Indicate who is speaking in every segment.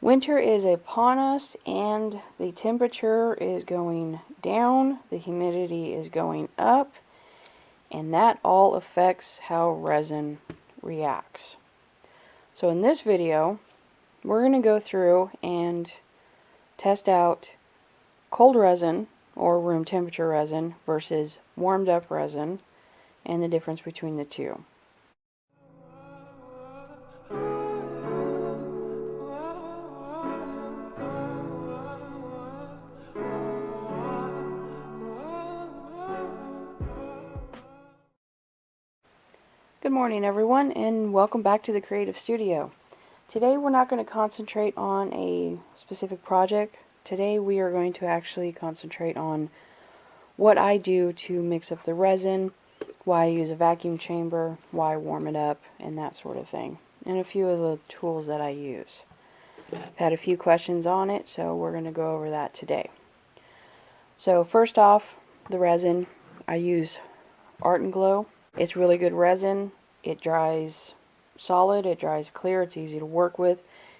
Speaker 1: Winter is upon us and the temperature is going down, the humidity is going up, and that all affects how resin reacts. So in this video, we're going to go through and test out cold resin or room temperature resin versus warmed up resin and the difference between the two. Good morning everyone, and welcome back to the Creative Studio. Today we're not going to concentrate on a specific project. Today we are going to actually concentrate on what I do to mix up the resin, why I use a vacuum chamber, why I warm it up, and that sort of thing, and a few of the tools that I use. I've had a few questions on it, so we're going to go over that today. So first off, the resin. I use Art and Glow. It's really good resin. It dries solid, it dries clear, it's easy to work with.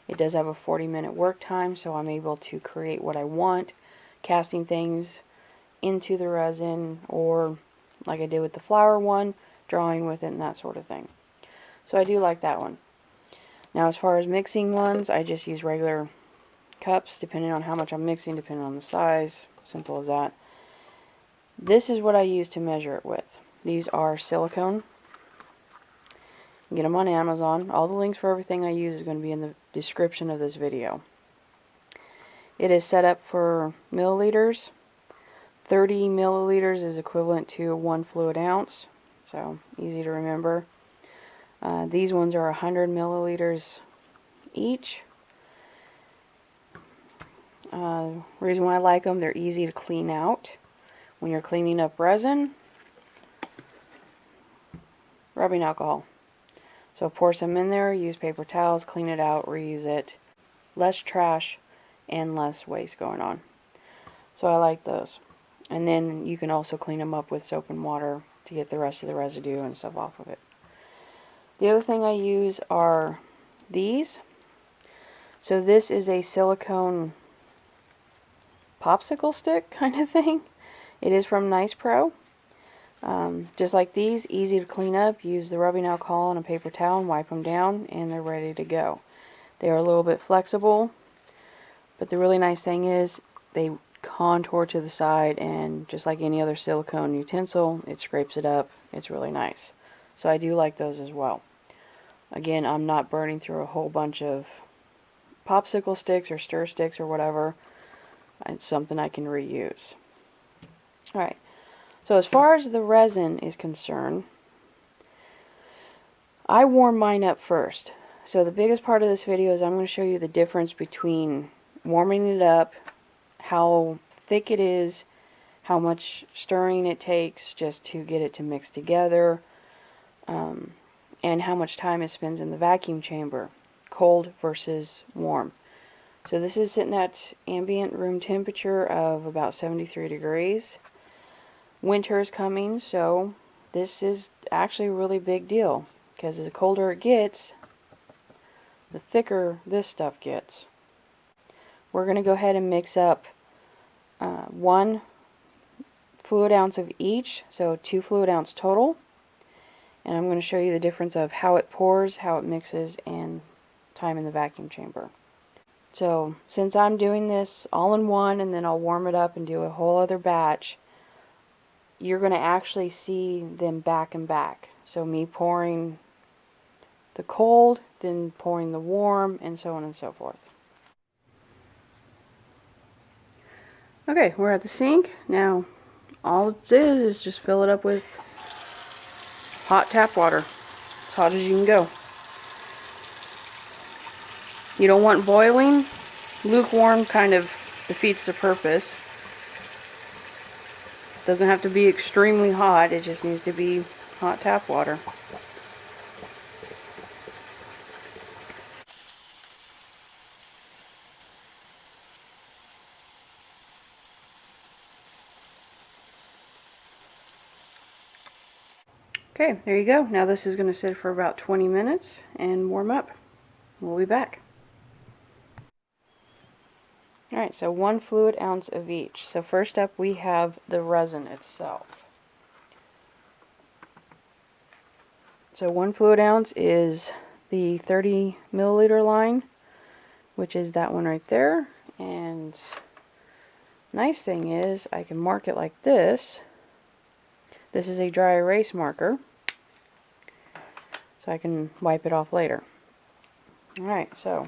Speaker 1: It does have a 40-minute work time, so I'm able to create what I want, casting things into the resin, or like I did with the flower one, drawing with it and that sort of thing. So I do like that one. Now as far as mixing ones, I just use regular cups, depending on how much I'm mixing, depending on the size. Simple as that. This is what I use to measure it with. These are silicone. You get them on Amazon. All the links for everything I use is going to be in the description of this video. It is set up for milliliters. 30 milliliters is equivalent to 1 fluid ounce, so easy to remember. These ones are 100 milliliters each. Reason why I like them, they're easy to clean out. When you're cleaning up resin, rubbing alcohol. So pour some in there, use paper towels, clean it out, reuse it. Less trash and less waste going on. So I like those. And then you can also clean them up with soap and water to get the rest of the residue and stuff off of it. The other thing I use are these. So this is a silicone popsicle stick kind of thing. It is from Nice Pro. Just like these, easy to clean up. Use the rubbing alcohol and a paper towel and wipe them down and they're ready to go. They are a little bit flexible, but the really nice thing is they contour to the side, and just like any other silicone utensil, it scrapes it up. It's really nice. So I do like those as well. Again, I'm not burning through a whole bunch of popsicle sticks or stir sticks or whatever. It's something I can reuse. Alright. So as far as the resin is concerned, I warm mine up first. So the biggest part of this video is I'm going to show you the difference between warming it up, how thick it is, how much stirring it takes just to get it to mix together, and how much time it spends in the vacuum chamber, cold versus warm. So this is sitting at ambient room temperature of about 73 degrees. Winter is coming, so this is actually a really big deal, because the colder it gets, the thicker this stuff gets. We're going to go ahead and mix up 1 fluid ounce of each, so 2 fluid ounce total. And I'm going to show you the difference of how it pours, how it mixes, and time in the vacuum chamber. So since I'm doing this all in one, and then I'll warm it up and do a whole other batch, you're going to actually see them back and back. So me pouring the cold, then pouring the warm, and so on and so forth. Okay, we're at the sink. Now, all it is just fill it up with hot tap water. As hot as you can go. You don't want boiling. Lukewarm kind of defeats the purpose. Doesn't have to be extremely hot, it just needs to be hot tap water. Okay, there you go. Now this is going to sit for about 20 minutes and warm up. We'll be back. Alright, so 1 fluid ounce of each. So first up we have the resin itself. So 1 fluid ounce is the 30 milliliter line, which is that one right there. And nice thing is I can mark it like this. This is a dry erase marker, so I can wipe it off later. Alright, so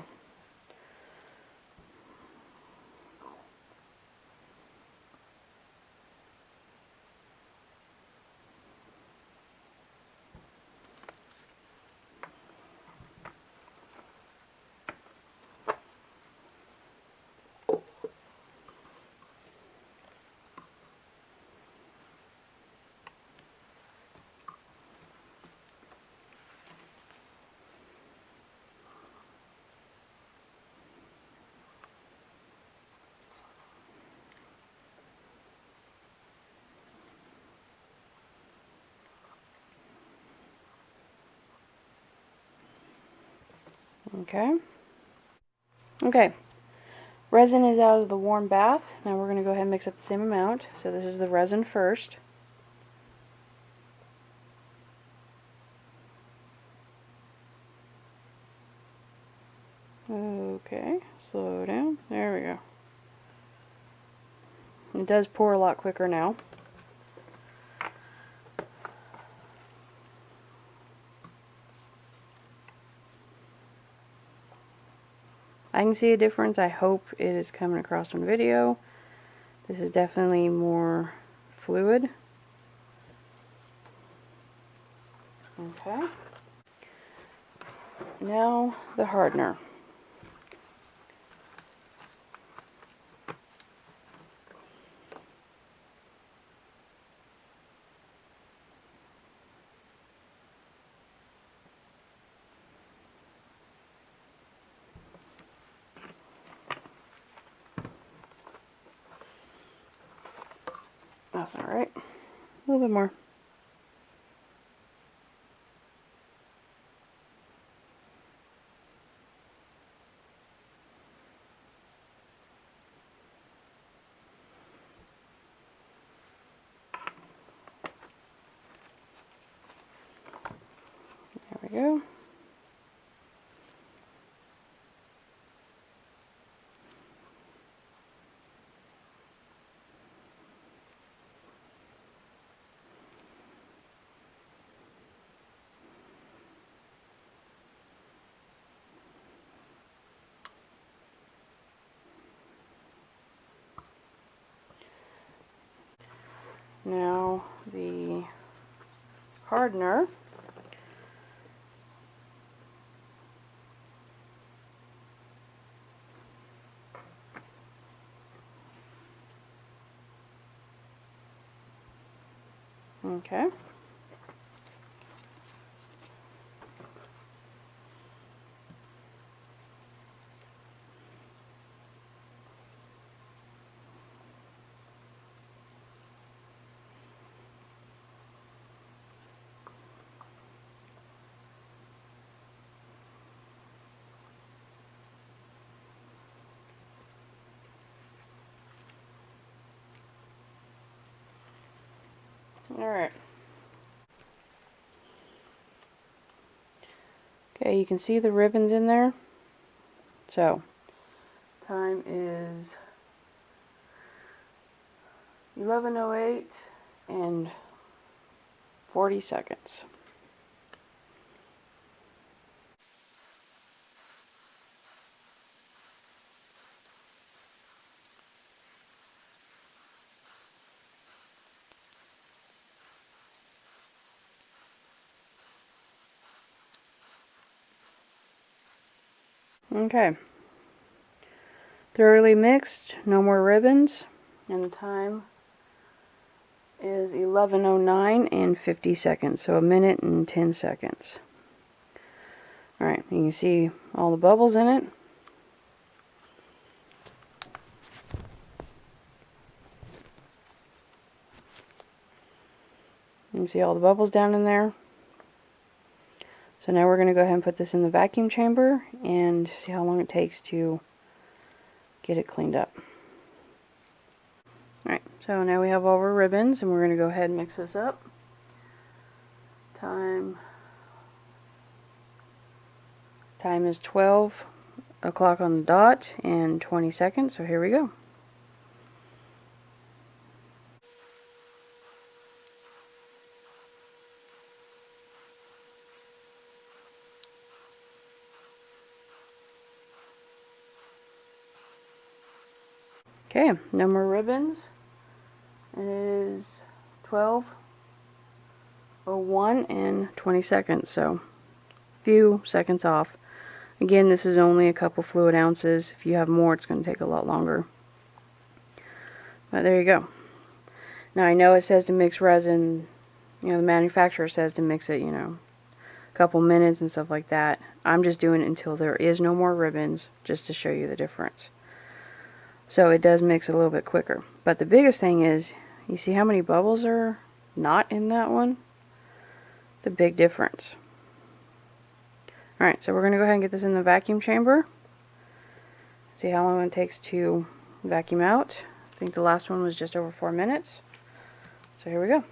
Speaker 1: okay, resin is out of the warm bath. Now we're going to go ahead and mix up the same amount. So this is the resin first. Okay, slow down. There we go. It does pour a lot quicker now. I can see a difference. I hope it is coming across on video. This is definitely more fluid. Okay. Now the hardener. That's alright. A little bit more. There we go. Now the hardener. Okay. Alright. Okay, you can see the ribbons in there. So, time is 11:08 and 40 seconds. Okay. Thoroughly mixed, no more ribbons, and the time is 11:09 and 50 seconds, so 1 minute and 10 seconds. Alright, you can see all the bubbles in it. You can see all the bubbles down in there. So now we're going to go ahead and put this in the vacuum chamber and see how long it takes to get it cleaned up. Alright, so now we have all our ribbons, and we're going to go ahead and mix this up. Time is 12 o'clock on the dot and 20 seconds, so here we go. Okay, no more ribbons. It is 12:01 and 20 seconds, so a few seconds off. Again, this is only a couple fluid ounces. If you have more, it's going to take a lot longer. But there you go. Now I know it says to mix resin, you know, the manufacturer says to mix it, you know, a couple minutes and stuff like that. I'm just doing it until there is no more ribbons, just to show you the difference. So it does mix a little bit quicker. But the biggest thing is, you see how many bubbles are not in that one? It's a big difference. Alright, so we're going to go ahead and get this in the vacuum chamber. See how long it takes to vacuum out. I think the last one was just over 4 minutes. So here we go.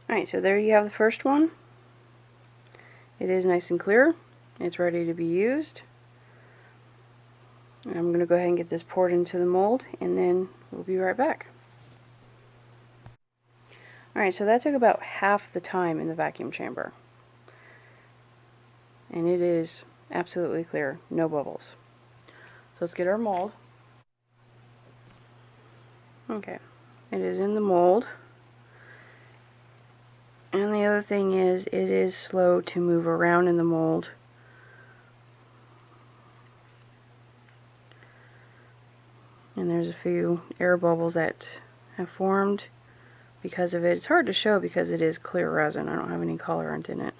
Speaker 1: Alright, so there you have the first one. It is nice and clear. It's ready to be used. And I'm going to go ahead and get this poured into the mold, and then we'll be right back. Alright, so that took about half the time in the vacuum chamber. And it is absolutely clear, no bubbles. So let's get our mold. Okay, it is in the mold. And the other thing is, it is slow to move around in the mold. And there's a few air bubbles that have formed because of it. It's hard to show because it is clear resin. I don't have any colorant in it.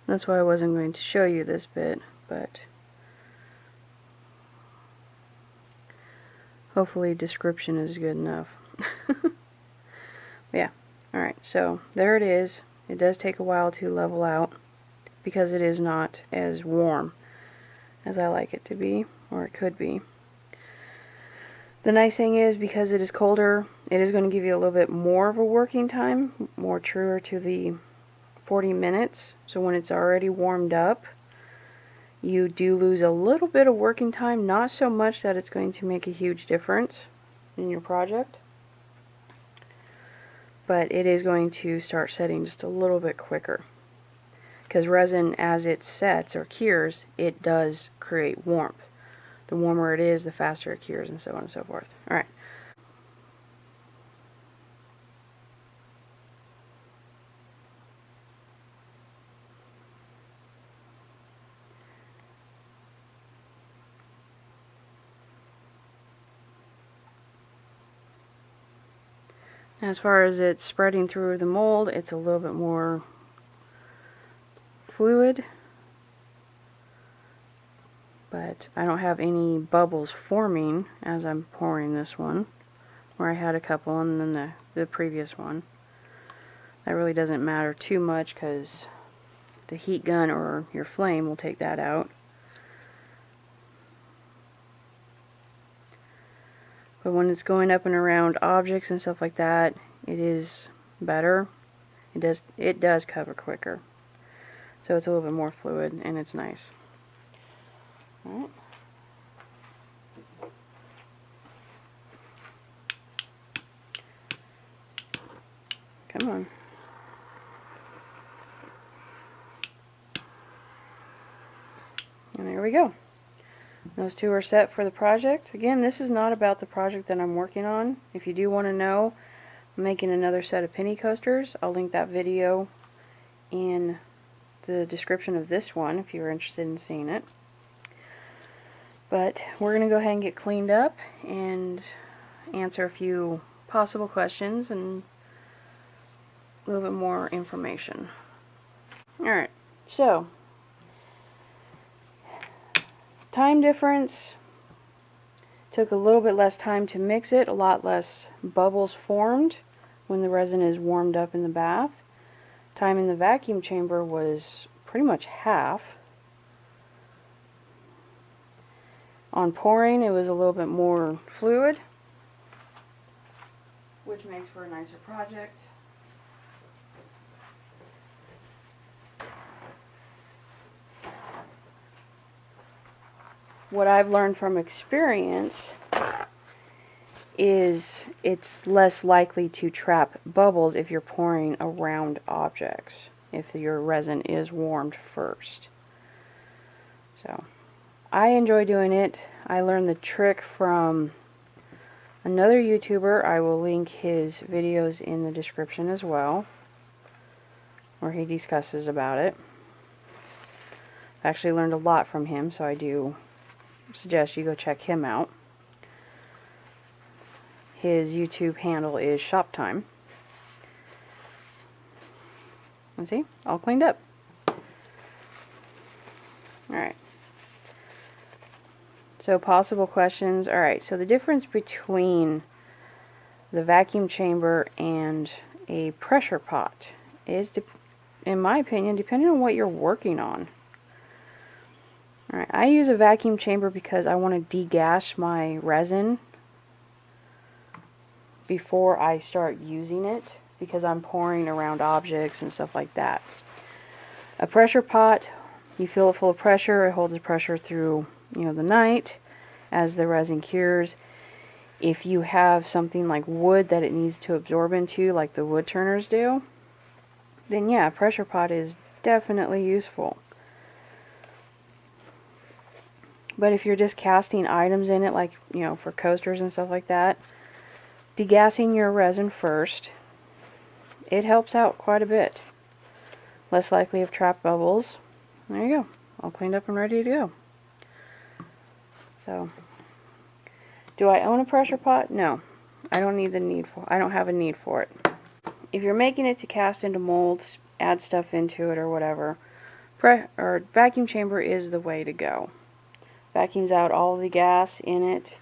Speaker 1: That's why I wasn't going to show you this bit, but hopefully description is good enough. Yeah, alright, so there it is. It does take a while to level out because it is not as warm as I like it to be, or it could be. The nice thing is, because it is colder, it is going to give you a little bit more of a working time, more truer to the 40 minutes. So when it's already warmed up, you do lose a little bit of working time, not so much that it's going to make a huge difference in your project, but it is going to start setting just a little bit quicker. Because resin, as it sets or cures, it does create warmth. The warmer it is, the faster it cures, and so on and so forth. Alright. As far as it spreading through the mold, it's a little bit more fluid, but I don't have any bubbles forming as I'm pouring this one, where I had a couple, and then the previous one. That really doesn't matter too much because the heat gun or your flame will take that out. But when it's going up and around objects and stuff like that, it is better. It does cover quicker. So it's a little bit more fluid and it's nice. Alright. Come on. And there we go. Those two are set for the project. Again, this is not about the project that I'm working on. If you do want to know, I'm making another set of penny coasters. I'll link that video in the description of this one if you're interested in seeing it. But we're going to go ahead and get cleaned up and answer a few possible questions and a little bit more information. Alright, so time difference. Took a little bit less time to mix it, a lot less bubbles formed when the resin is warmed up in the bath. Time in the vacuum chamber was pretty much half. On pouring, it was a little bit more fluid, which makes for a nicer project. What I've learned from experience is it's less likely to trap bubbles if you're pouring around objects, if your resin is warmed first. So I enjoy doing it. I learned the trick from another YouTuber. I will link his videos in the description as well, where he discusses about it. I actually learned a lot from him, so I do suggest you go check him out. His YouTube handle is Shoptime. And see, all cleaned up. Alright. So possible questions. Alright, so the difference between the vacuum chamber and a pressure pot is, in my opinion, depending on what you're working on. Alright, I use a vacuum chamber because I want to degas my resin before I start using it, because I'm pouring around objects and stuff like that. A pressure pot, you fill it full of pressure, it holds the pressure through, the night as the resin cures. If you have something like wood that it needs to absorb into, like the wood turners do, then yeah, a pressure pot is definitely useful. But if you're just casting items in it, like, for coasters and stuff like that, degassing your resin first, it helps out quite a bit. Less likely of trapped bubbles. There you go. All cleaned up and ready to go. So, do I own a pressure pot? No. I don't have a need for it. If you're making it to cast into molds, add stuff into it or whatever, vacuum chamber is the way to go. Vacuums out all the gas in it.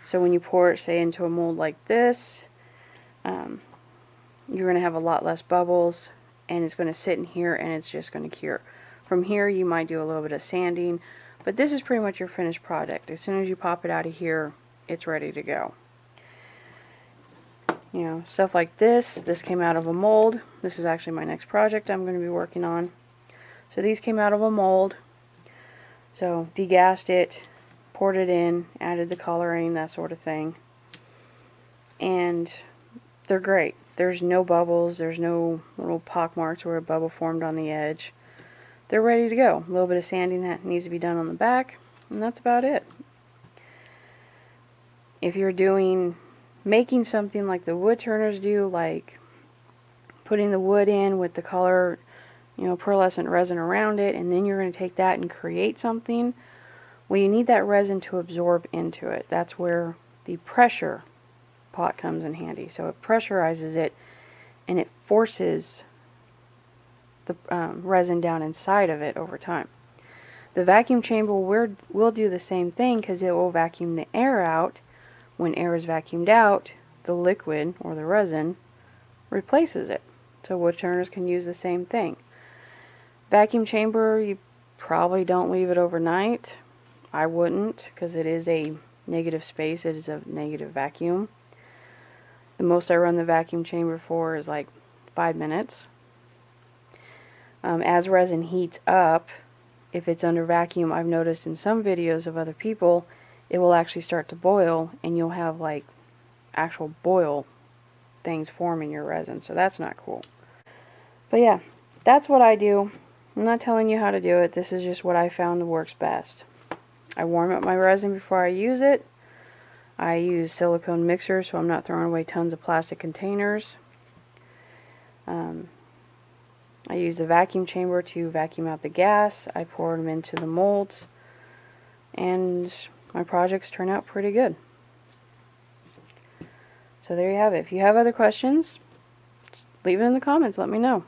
Speaker 1: So when you pour it, say, into a mold like this, you're going to have a lot less bubbles, and it's going to sit in here and it's just going to cure. From here you might do a little bit of sanding, but this is pretty much your finished product. As soon as you pop it out of here, it's ready to go. Stuff like this came out of a mold. This is actually my next project I'm going to be working on. So these came out of a mold. So degassed it, poured it in, added the coloring, that sort of thing. And they're great. There's no bubbles, there's no little pock marks where a bubble formed on the edge. They're ready to go. A little bit of sanding that needs to be done on the back, and that's about it. If you're making something like the wood turners do, like putting the wood in with the color, pearlescent resin around it, and then you're going to take that and create something, well, you need that resin to absorb into it. That's where the pressure pot comes in handy. So it pressurizes it, and it forces the resin down inside of it over time. The vacuum chamber will do the same thing, because it will vacuum the air out. When air is vacuumed out, the liquid, or the resin, replaces it. So wood turners can use the same thing. Vacuum chamber, you probably don't leave it overnight. I wouldn't, because it is a negative space. It is a negative vacuum. The most I run the vacuum chamber for is like 5 minutes. As resin heats up, if it's under vacuum, I've noticed in some videos of other people, it will actually start to boil, and you'll have like actual boil things form in your resin, so that's not cool. But yeah, that's what I do. I'm not telling you how to do it. This is just what I found works best. I warm up my resin before I use it. I use silicone mixers, so I'm not throwing away tons of plastic containers. I use the vacuum chamber to vacuum out the gas. I pour them into the molds, and my projects turn out pretty good. So there you have it. If you have other questions, just leave it in the comments. Let me know.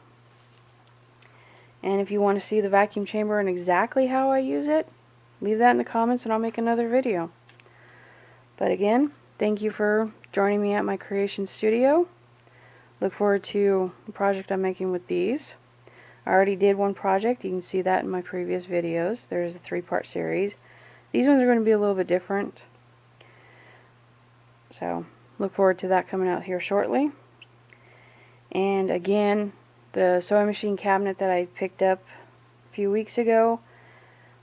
Speaker 1: And if you want to see the vacuum chamber and exactly how I use it, leave that in the comments and I'll make another video. But again, thank you for joining me at my creation studio. Look forward to the project I'm making with these. I already did one project. You can see that in my previous videos. There's a 3-part series. These ones are going to be a little bit different. So look forward to that coming out here shortly. And again, the sewing machine cabinet that I picked up a few weeks ago,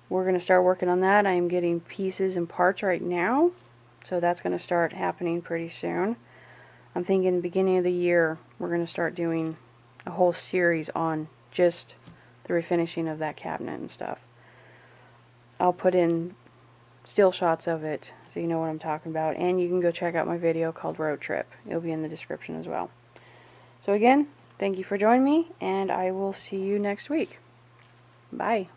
Speaker 1: we're going to start working on that. I am getting pieces and parts right now, so that's going to start happening pretty soon. I'm thinking beginning of the year we're going to start doing a whole series on just the refinishing of that cabinet and stuff. I'll put in still shots of it so you know what I'm talking about, and you can go check out my video called Road Trip. It'll be in the description as well. So again, thank you for joining me, and I will see you next week. Bye.